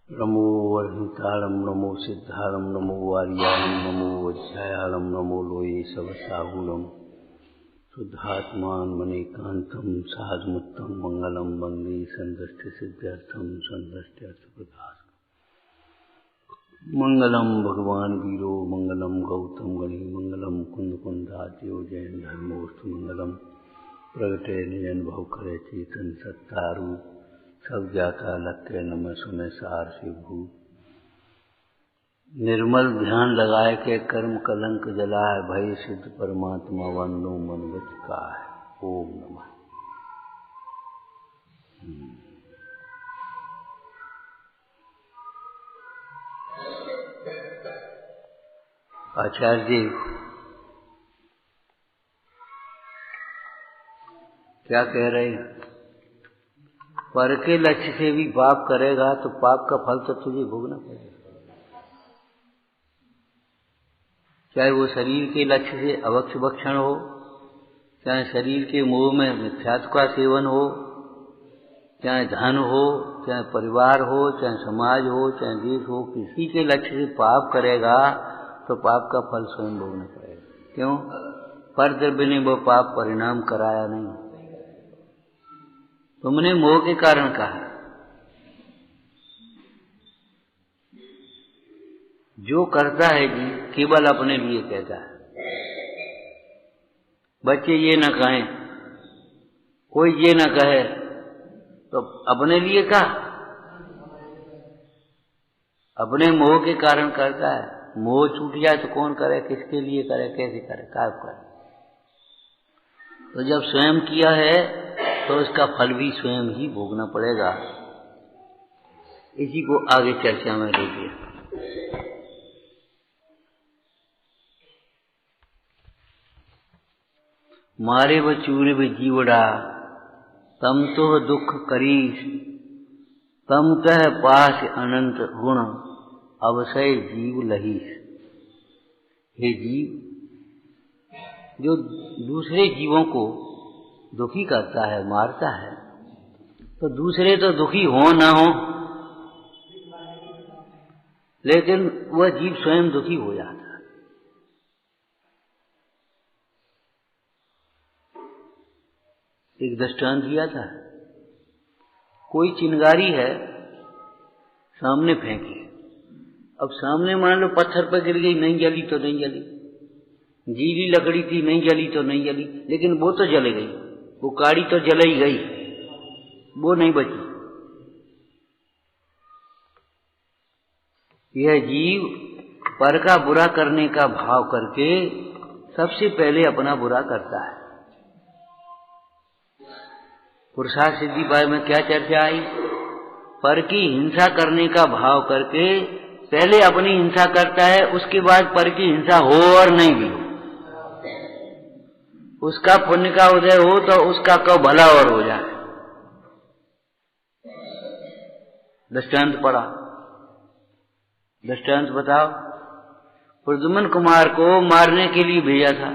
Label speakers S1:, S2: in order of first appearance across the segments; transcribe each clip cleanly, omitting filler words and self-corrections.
S1: नमो वर्हितारं नमो सिद्धारं नमो वार्याणं नमो वज्रायाणं नमो लोये सवसाहुलं शुद्धात्मान मणिकान्तं साधुमुत्तम मंगलम वन्दे सन्दष्टिसिद्ध्यर्थं सन्दष्ट्यर्थप्रदायकं मंगलम भगवान वीरो मंगलम गौतम गणि मंगलम कुंद कुंदाद्यो जैन धर्मोस्तु मंगलम प्रगटे निजन भव करे चेतन सत्तारू सब जाता लक्ष्य नमः सुने सार से भूत निर्मल ध्यान लगाए के कर्म कलंक जलाए भय सिद्ध परमात्मा वंदो मन वच का है। ओम नमः। आचार्य जी क्या कह रहे हैं? पर के लक्ष्य से भी पाप करेगा तो पाप का फल तो तुझे भोगना पड़ेगा। चाहे वो शरीर के लक्ष्य से अवक्ष भक्षण हो, चाहे शरीर के मोह में मिथ्यात्व का सेवन हो, चाहे धन हो, चाहे परिवार हो, चाहे समाज हो, चाहे देश हो, किसी के लक्ष्य से पाप करेगा तो पाप का फल स्वयं भोगना पड़ेगा। क्यों? पर द्रव्य ने वो पाप परिणाम कराया नहीं, तुमने मोह के कारण कहा। जो करता है जी केवल अपने लिए कहता है। बच्चे ये न कहें, कोई ये न कहे तो अपने लिए कहा, अपने मोह के कारण करता है। मोह छूट जाए तो कौन करे, किसके लिए करे, कैसे करे, क्या करे। तो जब स्वयं किया है तो इसका फल भी स्वयं ही भोगना पड़ेगा। इसी को आगे चर्चा में देखिए। मारे व चूरे व जीवड़ा तम तो दुख करीस, तम कह पास अनंत गुण अवसय जीव लहीस। हे जीव, जो दूसरे जीवों को दुखी करता है, मारता है, तो दूसरे तो दुखी हो ना हो, लेकिन वह जीव स्वयं दुखी हो जाता है। एक दृष्टांत दिया था। कोई चिंगारी है, सामने फेंकी, अब सामने मान लो पत्थर पर गिर गई, नहीं जली तो नहीं जली, गीली लकड़ी थी, नहीं जली तो नहीं जली, लेकिन वो तो जल गई, वो काड़ी तो जल ही गई, वो नहीं बची। यह जीव पर का बुरा करने का भाव करके सबसे पहले अपना बुरा करता है। पुरुषार्थ सिद्धि पाए में क्या चर्चा आई? पर की हिंसा करने का भाव करके पहले अपनी हिंसा करता है, उसके बाद पर की हिंसा हो और नहीं भी हो, उसका पुण्य का उदय हो तो उसका कब भला और हो जाए। दृष्टांत पढ़ा, दृष्टांत बताओ। प्रद्युम्न कुमार को मारने के लिए भेजा था,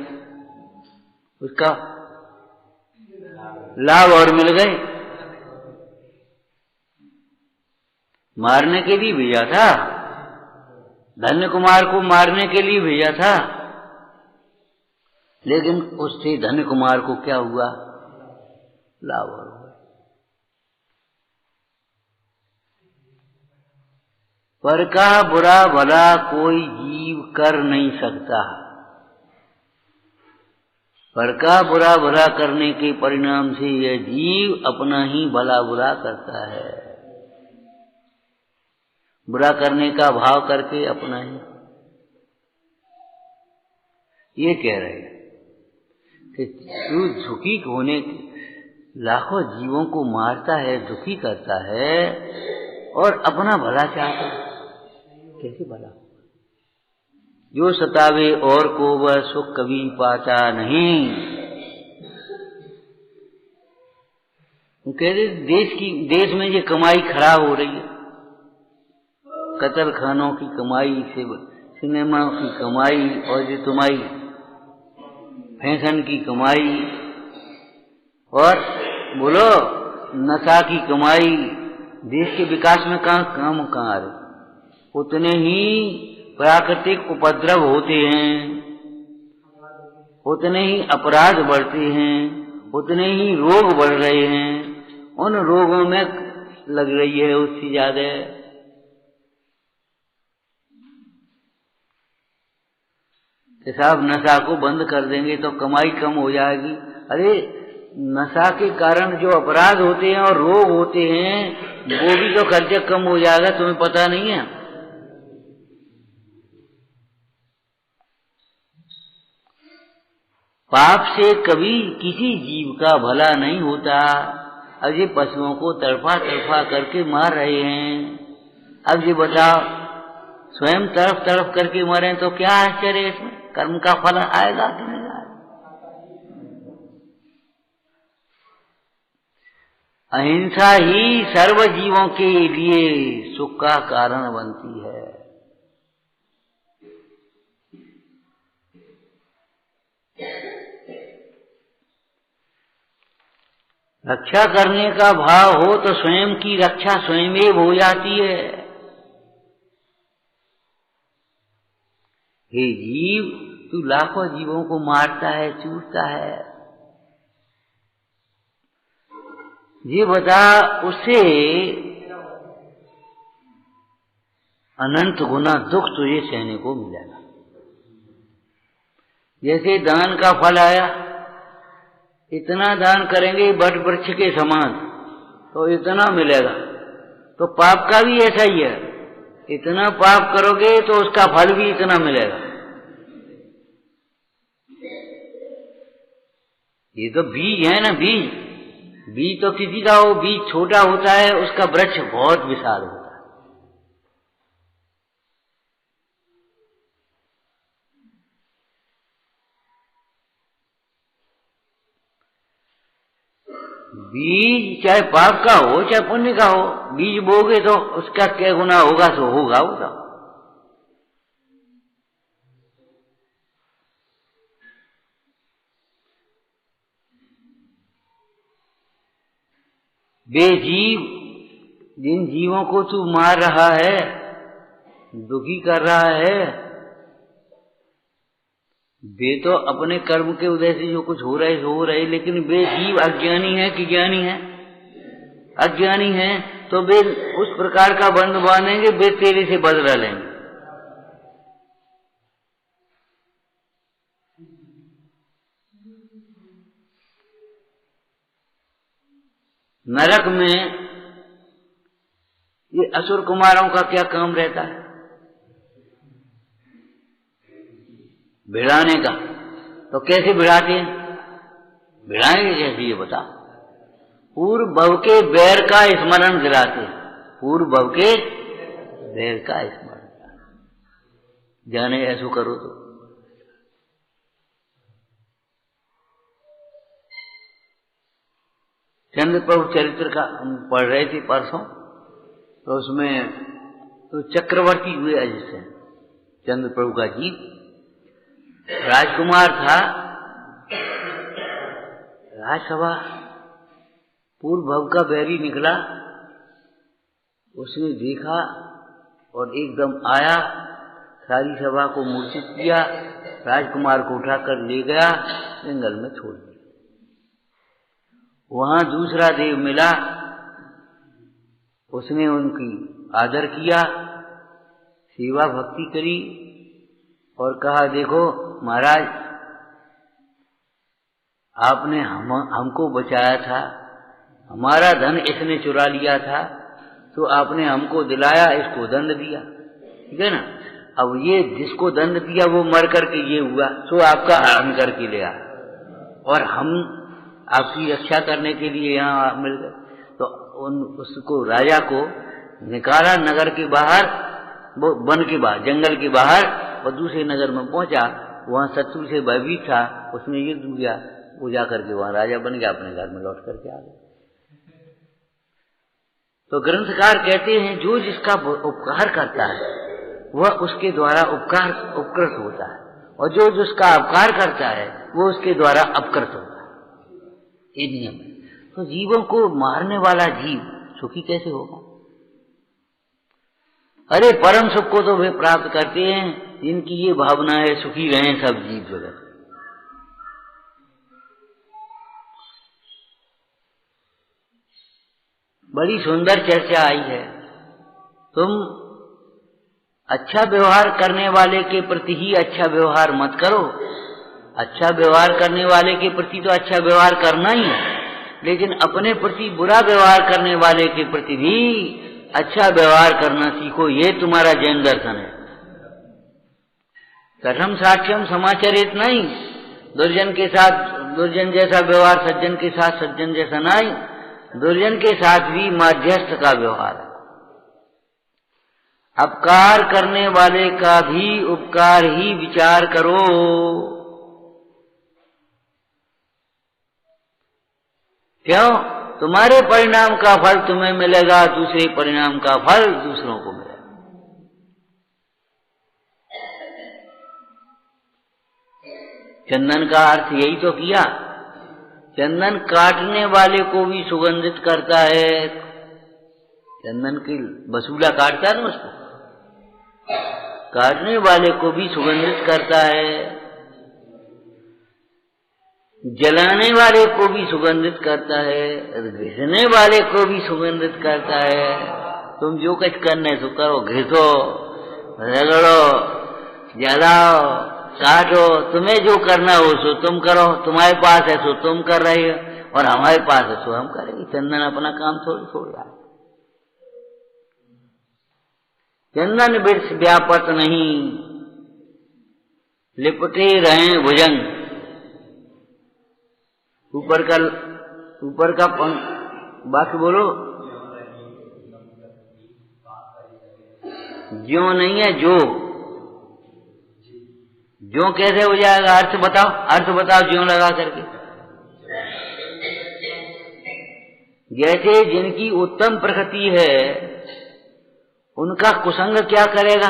S1: उसका लाभ और मिल गए। मारने के लिए भेजा था, धन्य कुमार को मारने के लिए भेजा था, लेकिन उससे धन्य कुमार को क्या हुआ? लाभ और हुआ। पर का बुरा भला कोई जीव कर नहीं सकता। पर का बुरा भला करने के परिणाम से यह जीव अपना ही भला बुरा करता है। बुरा करने का भाव करके अपना ही। ये कह रहे हैं कि तू दुखी होने लाखों जीवों को मारता है, दुखी करता है और अपना भला चाहता है। कैसे भला? जो सतावे और को वह सुख कभी पाता नहीं। वो कह रहे देश में ये कमाई खराब हो रही है, कतल खानों की कमाई से, सिनेमा की कमाई और ये तुम्हारी फैशन की कमाई और बोलो नशा की कमाई, देश के विकास में कहाँ आ रहे, उतने ही प्राकृतिक उपद्रव होते हैं, उतने ही अपराध बढ़ते हैं, उतने ही रोग बढ़ रहे हैं, उन रोगों में लग रही है उससे ज्यादा। कि साहब नशा को बंद कर देंगे तो कमाई कम हो जाएगी। अरे नशा के कारण जो अपराध होते हैं और रोग होते हैं वो भी तो खर्चा कम हो जाएगा, तुम्हें पता नहीं है? पाप से कभी किसी जीव का भला नहीं होता। अब ये पशुओं को तड़फा तड़फा करके मार रहे हैं, अब ये बताओ स्वयं तड़फ तड़फ करके मरे तो क्या आश्चर्य इसमें? कर्म का फल आएगा कि नहीं आएगा? अहिंसा ही सर्व जीवों के लिए सुख का कारण बनती है। रक्षा करने का भाव हो तो स्वयं की रक्षा स्वयं ही हो जाती है। हे जीव, तू लाखों जीवों को मारता है, चूसता है, ये बता उसे अनंत गुना दुख तुझे सहने को मिलेगा। जैसे दान का फल आया, इतना दान करेंगे बट वृक्ष के समान तो इतना मिलेगा, तो पाप का भी ऐसा ही है, इतना पाप करोगे तो उसका फल भी इतना मिलेगा। ये तो बीज है ना, बीज बीज तो किसी का हो, बीज छोटा होता है, उसका वृक्ष बहुत विशाल होता है। बीज चाहे पाप का हो चाहे पुण्य का हो, बीज बोगे तो उसका क्या गुना होगा, सो होगा होगा। बेजीव, जिन जीवों को तू मार रहा है, दुखी कर रहा है, वे तो अपने कर्म के उदय से जो कुछ हो रहे, लेकिन वे जीव अज्ञानी है कि ज्ञानी है? अज्ञानी है, तो वे उस प्रकार का बंध बांधेंगे, वे तेरे से बदला लेंगे। नरक में ये असुर कुमारों का क्या काम रहता है? भिड़ाने का। तो कैसे भिड़ाते हैं? भिड़ाएंगे कैसे ये बता? पूर्व भव के बैर का स्मरण दिलाते हैं, पूर्व भव के बैर का स्मरण, जाने ऐसो करो तो। चंद्र प्रभु चरित्र का हम पढ़ रहे थे परसों, तो उसमें तो चक्रवर्ती हुए जिससे चंद्र प्रभु का जीव राजकुमार था, राजसभा पूर्व भव का बैरी निकला, उसने देखा और एकदम आया, सारी सभा को मूर्छित किया, राजकुमार को उठाकर ले गया, जंगल में छोड़ दिया। वहां दूसरा देव मिला, उसने उनकी आदर किया, सेवा भक्ति करी और कहा, देखो महाराज, आपने हमको बचाया था, हमारा धन इसने चुरा लिया था, तो आपने हमको दिलाया, इसको दंड दिया, ठीक है ना? अब ये जिसको दंड दिया वो मर करके ये हुआ, तो आपका हरण करके लिया, और हम आपकी रक्षा करने के लिए यहाँ मिल गए। तो उसको राजा को निकाला नगर के बाहर, वो वन के बाहर, जंगल के बाहर, और दूसरे नगर में पहुंचा, वहां शत्रु से भयभीत था, उसने युद्ध किया, वो जाकर के वहां राजा बन गया, अपने घर में लौट करके आ गया। तो ग्रंथकार कहते हैं, जो जिसका उपकार करता है वह उसके द्वारा उपकृत होता है, और जो जिसका अपकार करता है वो उसके द्वारा अपकृत होता है। ये नियम है। तो जीवों को मारने वाला जीव सुखी कैसे होगा? अरे परम सुख को तो वे प्राप्त करते हैं जिनकी ये भावना है, सुखी रहें सब जीव जगत। बड़ी सुंदर चर्चा आई है। तुम अच्छा व्यवहार करने वाले के प्रति ही अच्छा व्यवहार मत करो। अच्छा व्यवहार करने वाले के प्रति तो अच्छा व्यवहार करना ही है, लेकिन अपने प्रति बुरा व्यवहार करने वाले के प्रति भी अच्छा व्यवहार करना सीखो। ये तुम्हारा जैन दर्शन है। कथम साक्ष्यम समाचरित नहीं, दुर्जन के साथ दुर्जन जैसा व्यवहार, सज्जन के साथ सज्जन जैसा नहीं। दुर्जन के साथ भी मध्यस्थ का व्यवहार है। अपकार करने वाले का भी उपकार ही विचार करो। क्यों? तुम्हारे परिणाम का फल तुम्हें मिलेगा, दूसरे परिणाम का फल दूसरों को मिलेगा। चंदन का अर्थ यही तो किया। चंदन काटने वाले को भी सुगंधित करता है। चंदन की बसूला काटता है ना, उसको काटने वाले को भी सुगंधित करता है, जलाने वाले को भी सुगंधित करता है, घिसने वाले को भी सुगंधित करता है। तुम जो कुछ करने सो करो, घिसो, रगड़ो, जलाओ, काटो, तुम्हें जो करना हो सो तुम करो। तुम्हारे पास है सो तुम कर रहे हो, और हमारे पास है सो हम करेंगे। चंदन अपना काम थोड़ी छोड़ रहा है। चंदन वृक्ष व्यापत नहीं, लिपटे रहे भुजंग। ऊपर का बाकी बोलो। ज्यों नहीं है जो कैसे हो जाएगा? अर्थ बताओ ज्यों लगा करके। जैसे जिनकी उत्तम प्रकृति है उनका कुसंग क्या करेगा?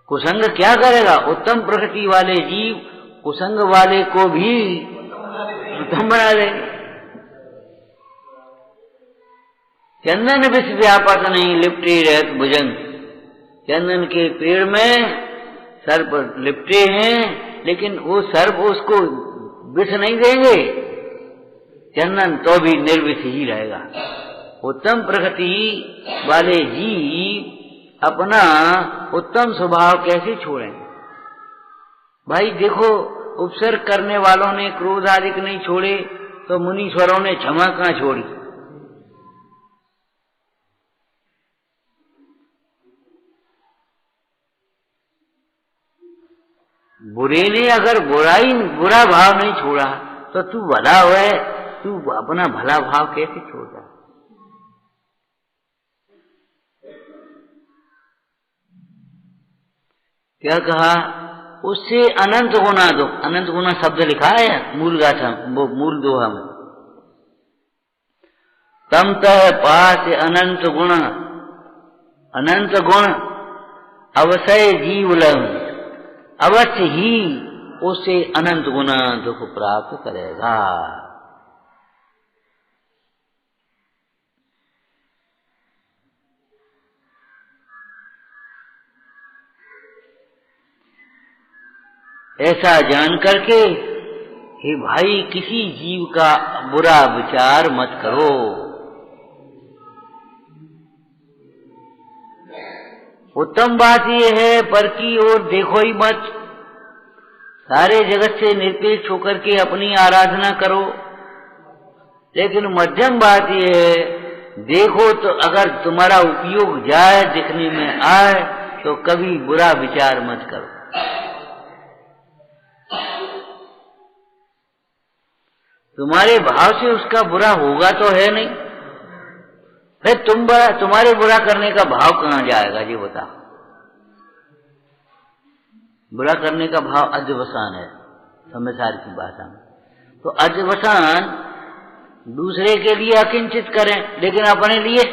S1: कुसंग क्या करेगा? उत्तम प्रकृति वाले जीव कुसंग वाले को भी उत्तम बना देंगे। चंदन विष व्यापक नहीं, लिपटे रहत भुजंग। चंदन के पेड़ में सर्प लिपटे हैं, लेकिन वो सर्प उसको विष नहीं देंगे। चंदन तो भी निर्विष ही रहेगा। उत्तम प्रकृति वाले जीव अपना उत्तम स्वभाव कैसे छोड़ेंगे? भाई देखो, उपसर्ग करने वालों ने क्रोध आदि नहीं छोड़े, तो मुनीश्वरों ने क्षमा कहां छोड़ी? बुरे ने अगर बुरा भाव नहीं छोड़ा, तो तू भला हुए, तू अपना भला भाव कैसे छोड़ रहा? क्या कहा? उससे अनंत गुना दो। अनंत गुना शब्द लिखा है मूल गाथा, वो मूल दोहा में। तम तह पास अनंत गुण, अनंत गुण अवश्य जीव लम, अवश्य ही उससे अनंत गुना दुख प्राप्त करेगा। ऐसा जान करके हे भाई, किसी जीव का बुरा विचार मत करो। उत्तम बात यह है, पर की ओर देखो ही मत। सारे जगत से निरपेक्ष होकर के अपनी आराधना करो। लेकिन मध्यम बात यह है, देखो तो अगर तुम्हारा उपयोग जाए, दिखने में आए, तो कभी बुरा विचार मत करो। तुम्हारे भाव से उसका बुरा होगा तो है नहीं, फिर तुम्हारे बुरा करने का भाव कहां जाएगा? जी बता। बुरा करने का भाव अध्यवसान है संसार की भाषा में। तो अध्यवसान दूसरे के लिए अकिंचित करें, लेकिन अपने लिए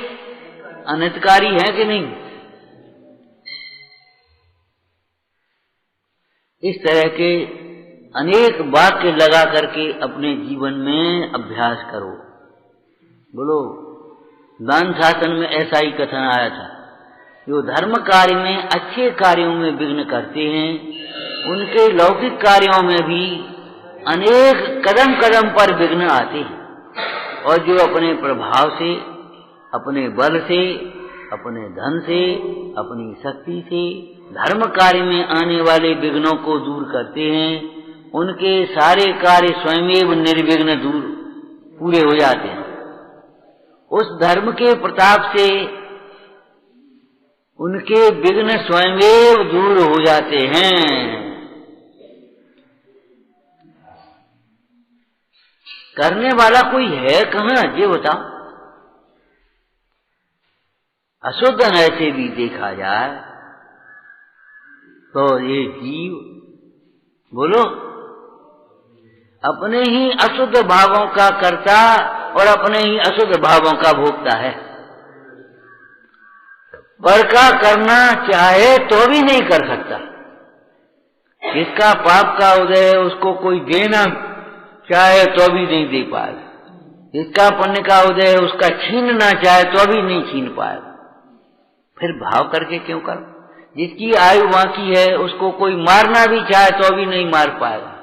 S1: अनितकारी है कि नहीं? इस तरह के अनेक वाक्य लगा करके अपने जीवन में अभ्यास करो। बोलो दान शासन में ऐसा ही कथन आया था। जो धर्म कार्य में, अच्छे कार्यों में विघ्न करते हैं, उनके लौकिक कार्यों में भी अनेक कदम कदम पर विघ्न आते हैं। और जो अपने प्रभाव से, अपने बल से, अपने धन से, अपनी शक्ति से धर्म कार्य में आने वाले विघ्नों को दूर करते हैं, उनके सारे कार्य स्वयमेव निर्विघ्न दूर पूरे हो जाते हैं। उस धर्म के प्रताप से उनके विघ्न स्वयमेव दूर हो जाते हैं। करने वाला कोई है कहाँ, ये बताओ। अशुद्ध ऐसे भी देखा जाए तो ये जीव, बोलो, अपने ही अशुद्ध भावों का कर्ता और अपने ही अशुद्ध भावों का भोगता है। पर का करना चाहे तो भी नहीं कर सकता। जिसका पाप का उदय है उसको कोई देना चाहे तो भी नहीं दे पाएगा। जिसका पुण्य का उदय है उसका छीनना चाहे तो भी नहीं छीन पाएगा। फिर भाव करके क्यों करो? जिसकी आयु बाकी है उसको कोई मारना भी चाहे तो भी नहीं मार पाएगा।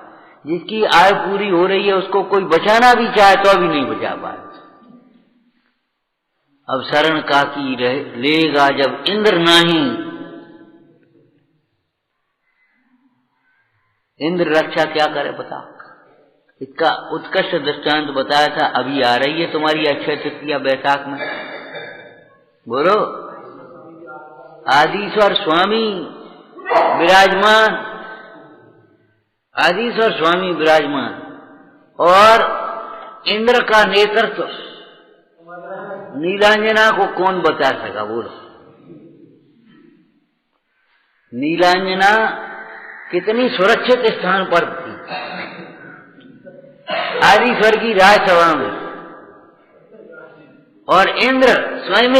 S1: जिसकी आयु पूरी हो रही है उसको कोई बचाना भी चाहे तो भी नहीं बचा पाएगा। अब शरण काकी लेगा जब इंद्र नहीं, इंद्र रक्षा क्या करे बताओ। इसका उत्कृष्ट दृष्टांत बताया था, अभी आ रही है तुम्हारी अक्षय तृतीया बैसाख में। बोलो, आदिश्वर स्वामी विराजमान, आदिश्वर स्वामी विराजमान और इंद्र का नेतृत्व नीलांजना को कौन बता सका? बोलो, नीलांजना कितनी सुरक्षित स्थान पर थी आदिश्वर की राजसभा में, और इंद्र स्वयं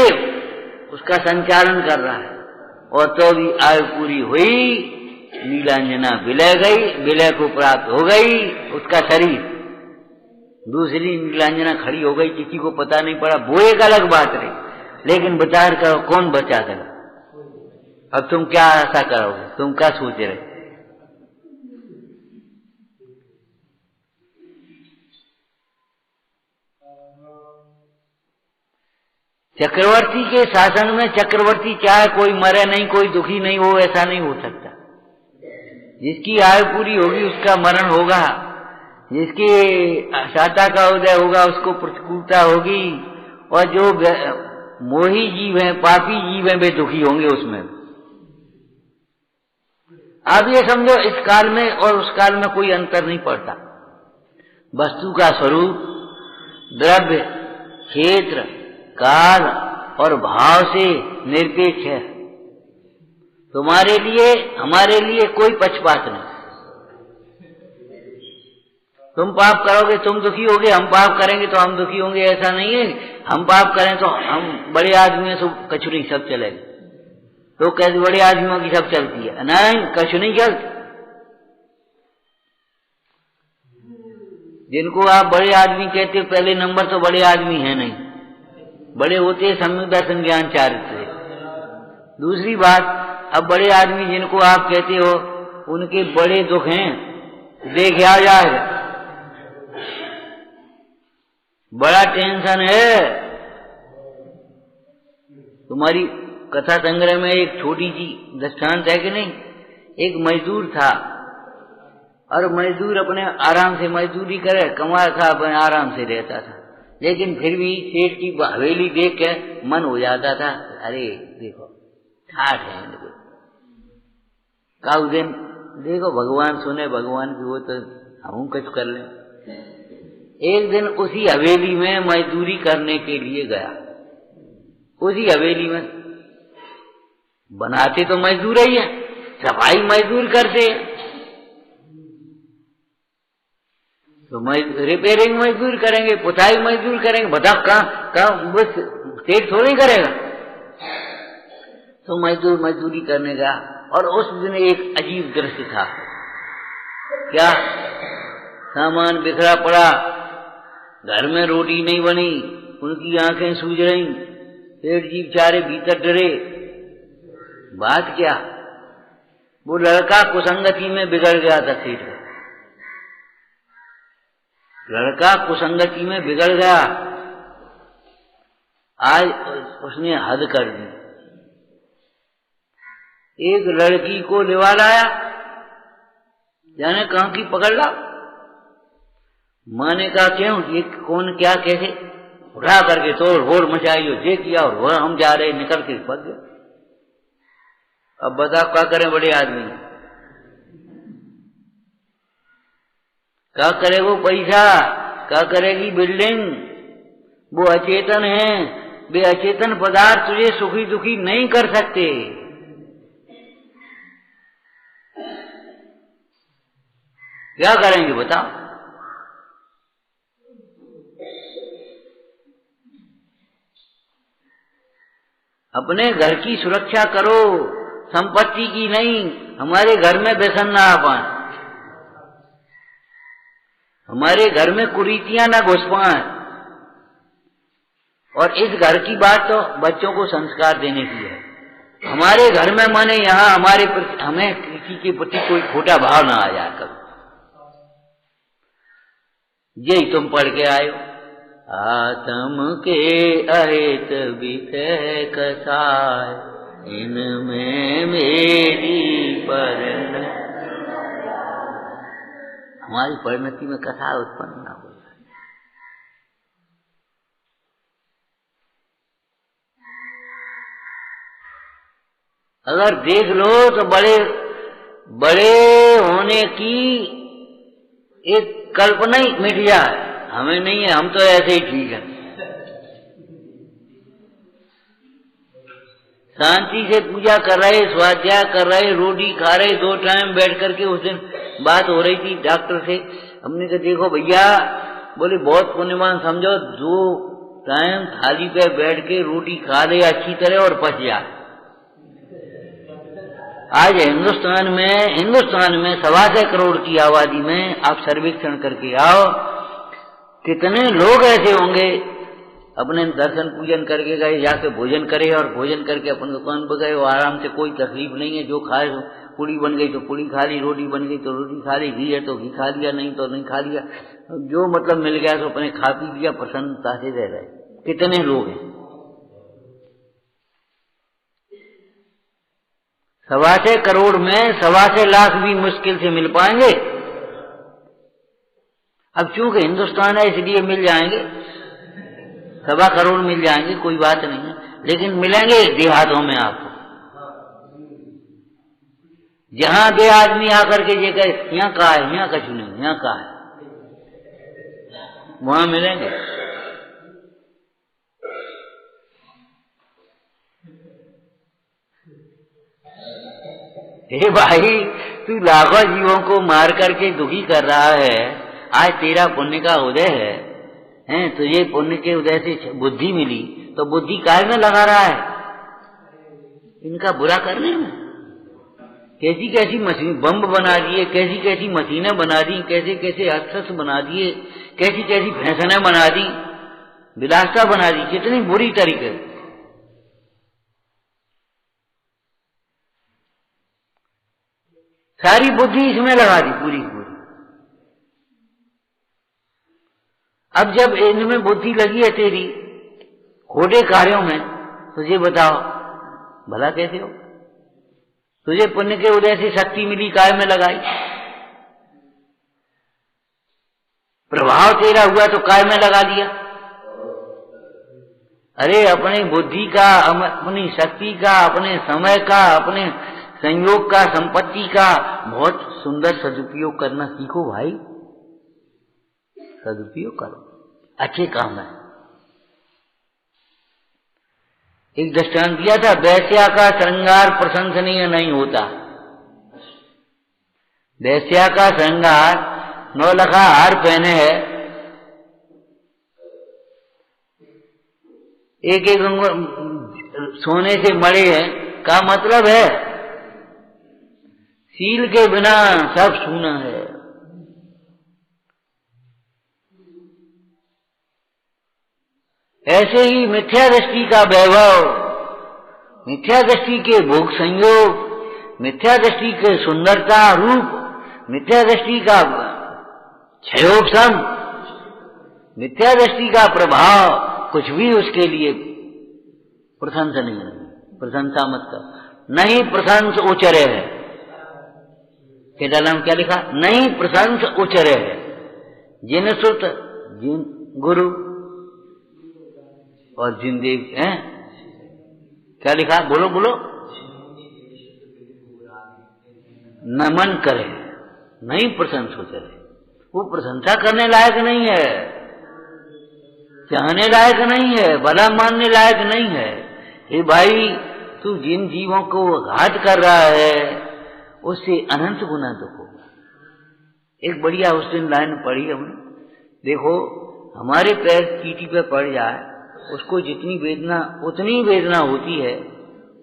S1: उसका संचालन कर रहा है। और तो भी आयु पूरी हुई, नीलांजना विलय गई, विलय को प्राप्त हो गई उसका शरीर। दूसरी नीलांजना खड़ी हो गई, किसी को पता नहीं पड़ा, वो एक अलग बात रही, लेकिन विचार करो कौन बचा देगा? अब तुम क्या आशा करोगे? तुम क्या सोच रहे? चक्रवर्ती के शासन में चक्रवर्ती चाहे कोई मरे नहीं, कोई दुखी नहीं हो, ऐसा नहीं हो सकता। जिसकी आयु पूरी होगी उसका मरण होगा, जिसकी शाता का उदय होगा उसको प्रतिकूलता होगी, और जो मोही जीव हैं, पापी जीव हैं, वे दुखी होंगे उसमें। अब ये समझो इस काल में और उस काल में कोई अंतर नहीं पड़ता। वस्तु का स्वरूप, द्रव्य, क्षेत्र, काल और भाव से निरपेक्ष है। तुम्हारे लिए हमारे लिए कोई पक्षपात नहीं। तुम पाप करोगे तुम दुखी होगे, हम पाप करेंगे तो हम दुखी होंगे, ऐसा नहीं है। हम पाप करें तो हम बड़े आदमी से कछु नहीं, सब चलेगा। तो कैसे बड़े आदमियों की सब चलती है? नहीं, कछु नहीं चलती। जिनको आप बड़े आदमी कहते हो, पहले नंबर तो बड़े आदमी है नहीं, बड़े होते हैं सम्यक दर्शन ज्ञान चारित्र से। दूसरी बात, अब बड़े आदमी जिनको आप कहते हो उनके बड़े दुख हैं, देख आ जाएगा, बड़ा टेंशन है। तुम्हारी कथा संग्रह में एक छोटी सी दृष्टांत है कि नहीं? एक मजदूर था और मजदूर अपने आराम से मजदूरी करे, कमा था, अपने आराम से रहता था, लेकिन फिर भी सेठ की हवेली देख के मन हो जाता था, अरे देखो ठाठ है इनको, काउ दिन देखो भगवान सुने, भगवान की वो तो हम कुछ कर लें। एक दिन उसी हवेली में मजदूरी करने के लिए गया। उसी हवेली में बनाते तो मजदूर ही है, सफाई मजदूर करते, तो रिपेयरिंग मजदूर करेंगे, पुताई मजदूर करेंगे, बताओ कहाँ बस सेठ थोड़ी करेगा। तो मजदूर मजदूरी करने गया और उस दिन एक अजीब दृश्य था। क्या? सामान बिखरा पड़ा, घर में रोटी नहीं बनी, उनकी आंखें सूज रही, पेट जी बेचारे भीतर डरे। बात क्या? वो लड़का कुसंगति में बिगड़ गया था सेठ का। लड़का कुसंगति में बिगड़ गया, आज उसने हद कर दी। एक लड़की को लिवा लाया, जाने कहां की पकड़ ला। माँ ने कहा क्यों, ये कौन क्या कैसे? उठा करके तोड़ फोड़ मचाई और ये किया, और वह हम जा रहे निकल के पक गए। अब बताओ क्या करें बड़े आदमी? क्या करे वो पैसा, क्या करेगी बिल्डिंग? वो अचेतन है, वे अचेतन पदार्थ तुझे सुखी दुखी नहीं कर सकते। क्या करेंगे बताओ? अपने घर की सुरक्षा करो, संपत्ति की नहीं। हमारे घर में व्यसन ना आ पाए, हमारे घर में कुरीतियां ना घुस पाए। और इस घर की बात तो बच्चों को संस्कार देने की है। हमारे घर में माने यहाँ हमारे प्रति, हमें किसी के प्रति कोई खोटा भाव ना आ जाए कभी। यही तुम पढ़ के आए हो, आत्म के अहित विषय कसाय, इनमें मेरी परिणति। हमारी परिणति में कथा उत्पन्न ना हो। अगर देख लो तो बड़े बड़े होने की एक कल्पना ही मिट जाए। हमें नहीं है, हम तो ऐसे ही ठीक है, शांति से पूजा कर रहे, स्वाध्याय कर रहे, रोटी खा रहे, 2 टाइम बैठ करके। उस दिन बात हो रही थी डॉक्टर से, हमने कहा देखो भैया, बोले बहुत पुण्यवान समझो 2 टाइम थाली पे बैठ के रोटी खा ले अच्छी तरह और पच जाए। आज हिंदुस्तान में 125 करोड़ की आबादी में आप सर्वेक्षण करके आओ, कितने लोग ऐसे होंगे अपने दर्शन पूजन करके गए, जाके भोजन करे और भोजन करके अपन दुकान पर गए और आराम से, कोई तकलीफ नहीं है। जो खाए, पूड़ी बन गई तो पूड़ी खा ली, रोटी बन गई तो रोटी खा ली, घी है तो घी खा लिया, नहीं तो नहीं खा लिया, जो मतलब मिल गया तो अपने खा पी लिया, प्रसन्नता से रह रहे। कितने लोग हैं? 125 करोड़ में 125 लाख भी मुश्किल से मिल पाएंगे। अब चूंकि हिंदुस्तान है इसलिए मिल जाएंगे, 125 करोड़ मिल जाएंगे, कोई बात नहीं है, लेकिन मिलेंगे देहातों में आपको। जहां दे आदमी आकर के ये कहे यहाँ कहा है, यहाँ कछु नहीं, यहाँ कहा है, वहां मिलेंगे। हे भाई, तू लाखों जीवों को मार करके दुखी कर रहा है, आज तेरा पुण्य का उदय है, तुझे पुण्य के उदय से बुद्धि मिली, तो बुद्धि काहे में लगा रहा है? इनका बुरा करने में। कैसी कैसी मशीन बम बना दिए, कैसी कैसी मशीनें बना दी, कैसे कैसे अस्त्र बना दिए, कैसी कैसी फैसने बना दी, विलासता बना दी, कितनी बुरी तरीके। सारी बुद्धि इसमें लगा दी पूरी पूरी। अब जब इनमें बुद्धि लगी है तेरी खोटे कार्यों में, तुझे बताओ भला कैसे हो? तुझे पुण्य के उदय से शक्ति मिली, काय में लगाई, प्रभाव तेरा हुआ तो काय में लगा दिया। अरे अपनी बुद्धि का, अपनी शक्ति का, अपने समय का, अपने संयोग का, संपत्ति का बहुत सुंदर सदुपयोग करना सीखो भाई। सदुपयोग करो, अच्छे काम है। एक दृष्टांत दिया था, वैश्या का श्रृंगार प्रशंसनीय नहीं होता। वैश्या का श्रृंगार 9 लखा हार पहने है, एक एक सोने से मड़े हैं, का मतलब है सील के बिना सब सूना है। ऐसे ही मिथ्या दृष्टि का वैभव, मिथ्या दृष्टि के भोग संयोग, मिथ्या दृष्टि के सुंदरता रूप, मिथ्या दृष्टि का क्षयोपशम, मिथ्या दृष्टि का प्रभाव, कुछ भी उसके लिए प्रशंसा नहीं है। प्रशंसा मत कर, नहीं प्रशंस उचरे है। केदार क्या लिखा? नहीं प्रशंस उचरे है। जिन सुत जिन गुरु और जिन देव हैं, क्या लिखा? बोलो बोलो। नमन करे, नहीं प्रशंस उचरे। वो प्रशंसा करने लायक नहीं है, चाहने लायक नहीं है, भला मानने लायक नहीं है। हे भाई, तू जिन जीवों को घात कर रहा है उससे अनंत गुना दुख होगा। एक बढ़िया उस दिन लाइन पढ़ी हमने, देखो हमारे पैर चींटी पे पड़ जाए, उसको जितनी वेदना उतनी वेदना होती है,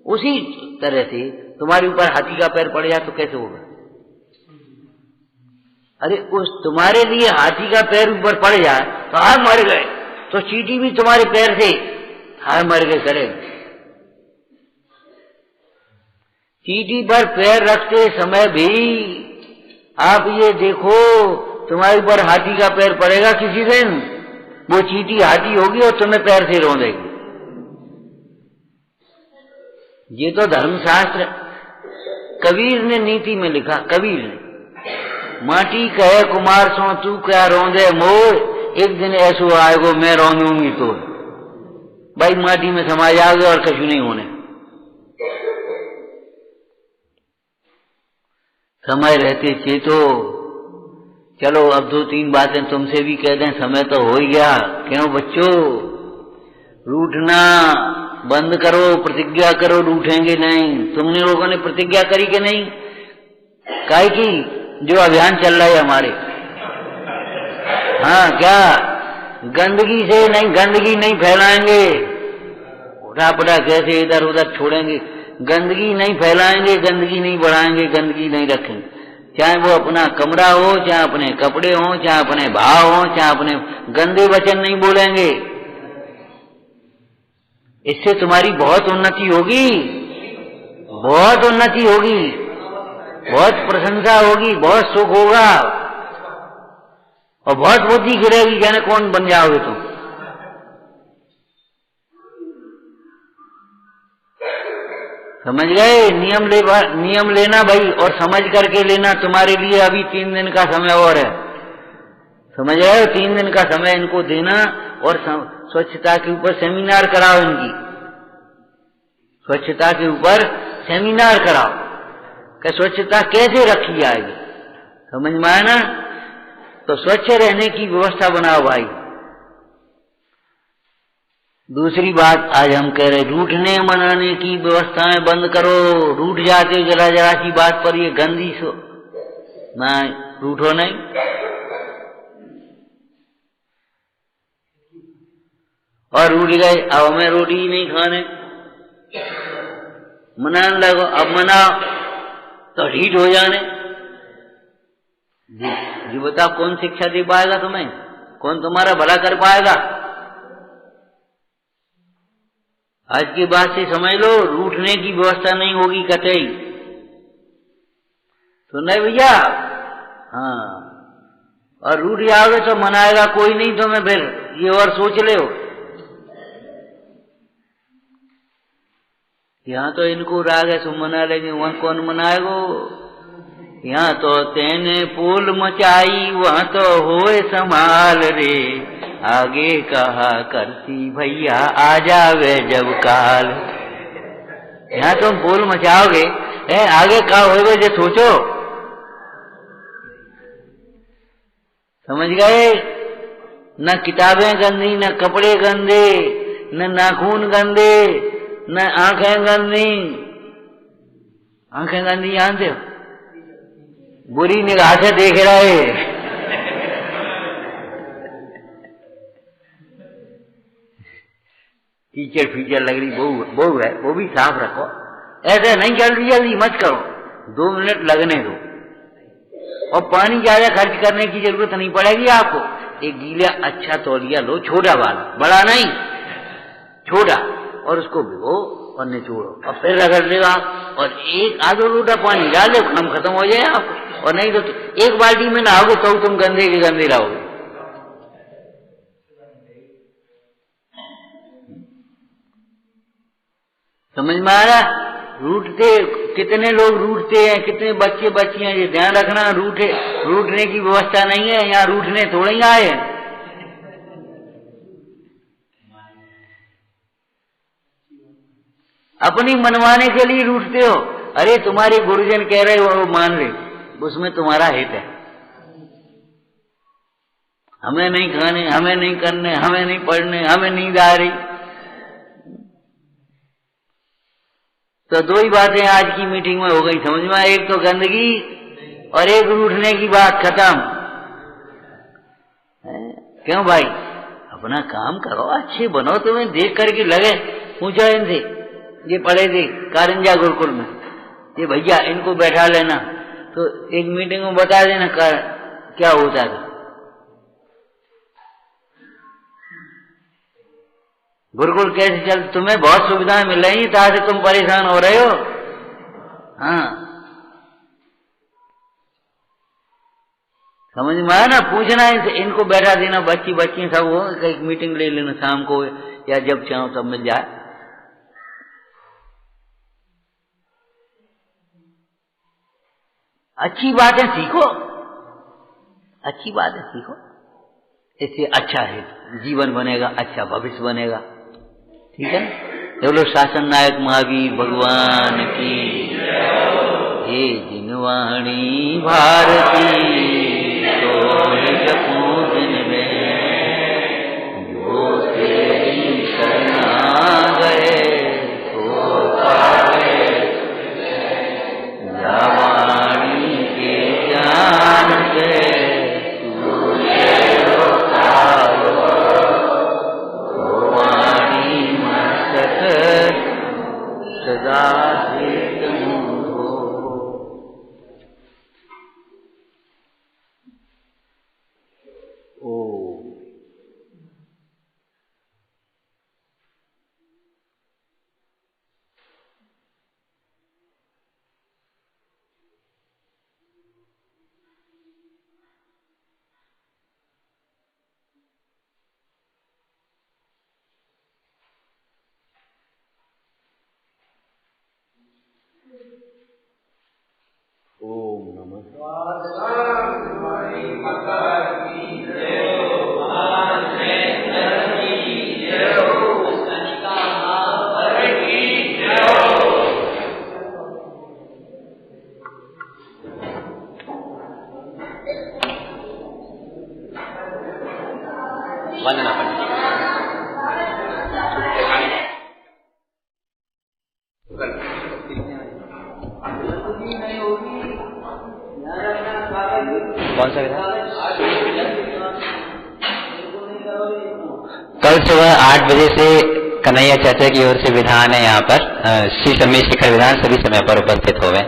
S1: उसी तरह से तुम्हारे ऊपर हाथी का पैर पड़ जाए तो कैसे होगा? अरे उस तुम्हारे लिए हाथी का पैर ऊपर पड़ जाए तो हाथ मर गए, तो चींटी भी तुम्हारे पैर से हाथ मर गए करेगी। चींटी पर पैर रखते समय भी आप ये देखो, तुम्हारे ऊपर हाथी का पैर पड़ेगा किसी दिन, वो चींटी हाथी होगी और तुम्हें पैर से रौंदेगी। ये तो धर्मशास्त्र कबीर ने नीति में लिखा। कबीर ने, माटी कहे कुमार सो तू क्या रौंदे मोर, एक दिन ऐसो आएगो मैं रौंदूंगी तो। भाई माटी में समा जाओगे और कछु नहीं होने। समय रहते चेतो। चलो अब दो तीन बातें तुमसे भी कह दें, समय तो हो ही गया। क्यों बच्चों, रूठना बंद करो, प्रतिज्ञा करो, रूठेंगे नहीं। तुमने लोगों ने प्रतिज्ञा करी कि नहीं? काहे की जो अभियान चल रहा है हमारे, हाँ क्या गंदगी से नहीं, गंदगी नहीं फैलाएंगे, उठा-पटा कैसे इधर उधर छोड़ेंगे, गंदगी नहीं फैलाएंगे, गंदगी नहीं बढ़ाएंगे, गंदगी नहीं रखेंगे। चाहे वो अपना कमरा हो, चाहे अपने कपड़े हो, चाहे अपने भाव हो, चाहे अपने गंदे वचन नहीं बोलेंगे। इससे तुम्हारी बहुत उन्नति होगी, बहुत उन्नति होगी, बहुत प्रशंसा होगी, बहुत सुख होगा और बहुत बुद्धि गिरेगी। जाने कौन बन जाओगे तुम। समझ गए? नियम लेना भाई, और समझ करके लेना। तुम्हारे लिए अभी 3 दिन का समय और है, समझ रहे हो? 3 दिन का समय इनको देना और स्वच्छता के ऊपर सेमिनार कराओ इनकी, स्वच्छता के ऊपर सेमिनार कराओ कि स्वच्छता कैसे रखी जाएगी। समझ में आया ना? तो स्वच्छ रहने की व्यवस्था बनाओ भाई। दूसरी बात आज हम कह रहे, रूठने मनाने की व्यवस्थाएं बंद करो। रूठ जाते जरा जरा सी बात पर, ये गंदी सो ना, रूठो नहीं। और रूठ गए, अब हमें रोटी ही नहीं खाने, मनाने लगो। अब मनाओ तो ढीठ हो जाने। जी बताओ, कौन शिक्षा दे पाएगा तुम्हें? कौन तुम्हारा भला कर पाएगा? आज की बात से समझ लो, रूठने की व्यवस्था नहीं होगी कतई। सुन रहे भैया? हाँ, और रूठ जाओगे तो मनाएगा कोई नहीं तुम्हें, फिर ये और सोच ले हो। यहाँ तो इनको राग है सो मना लेंगे, वहां कौन मनाएगो? यहाँ तो तेने पोल मचाई, वहां तो होए संभाल रे। आगे कहा करती भैया आ जावे जब काल। यहाँ तुम पोल मचाओगे, आगे कहा होएगा जो सोचो। समझ गए? न किताबें गंदी, न कपड़े गंदे, न नाखून गंदे, न आंखें गंदी। आंखें गंदी जानते हो? बुरी निगाह से देख रहे। कीचड़ फीचड़ लग रही, बहू है, वो भी साफ रखो। ऐसे नहीं जल्दी जल्दी मत करो, 2 मिनट लगने दो। और पानी ज्यादा खर्च करने की जरूरत नहीं पड़ेगी आपको। एक गीला अच्छा तौलिया लो, छोटा वाला, बड़ा नहीं, छोटा, और उसको भिगो और निचोड़ो और फिर रगड़ देगा और एक आधो लोटा पानी डाल दो, काम खत्म हो जाए आपको। और नहीं तो एक बाल्टी में नहाओगे तो तुम गंदे के गंदे रहोगे। समझ में आ रहा? रूठते कितने लोग रूठते हैं, कितने बच्चे बच्चियां, ये ध्यान रखना। रूठने की व्यवस्था नहीं है यहाँ, रूठने थोड़े ही आए हैं। अपनी मनवाने के लिए रूठते हो। अरे तुम्हारे गुरुजन कह रहे हो वो मान ले, उसमें तुम्हारा हित है। हमें नहीं खाने, हमें नहीं करने, हमें नहीं पढ़ने, हमें नींद आ रही। तो दो ही बातें आज की मीटिंग में हो गई समझ में, एक तो गंदगी और एक रूठने की बात, खत्म। क्यों भाई, अपना काम करो, अच्छे बनो। तुम्हें देख करके लगे, पूछो इनसे, ये पढ़े थे कारंजा गुरुकुल में, ये भैया इनको बैठा लेना तो एक मीटिंग में बता देना क्या होता था। गुरुकुल कैसे चल, तुम्हें बहुत सुविधाएं मिल रही, ताकि तुम परेशान हो रहे हो। हाँ समझ में आया ना? पूछना इनको बैठा देना, बच्ची सब हो, एक मीटिंग ले लेना शाम को या जब चाहो तब मिल जाए। अच्छी बातें सीखो, अच्छी बातें सीखो, इससे अच्छा है जीवन बनेगा, अच्छा भविष्य बनेगा। ठीक है, बोलो शासन नायक महावीर भगवान की। हे जिनवाणी भारती तो पूजन में जो तेरी शरणा गए तो पावे, वाणी के ज्ञान से सदा हो। ओम नमः वंदना पंडित। कौन सा विधान? कल सुबह 8 बजे से कन्हैया चाचा की ओर से विधान है यहाँ पर। श्री सम्मेद शिखर विधान सभी समय पर उपस्थित होवे।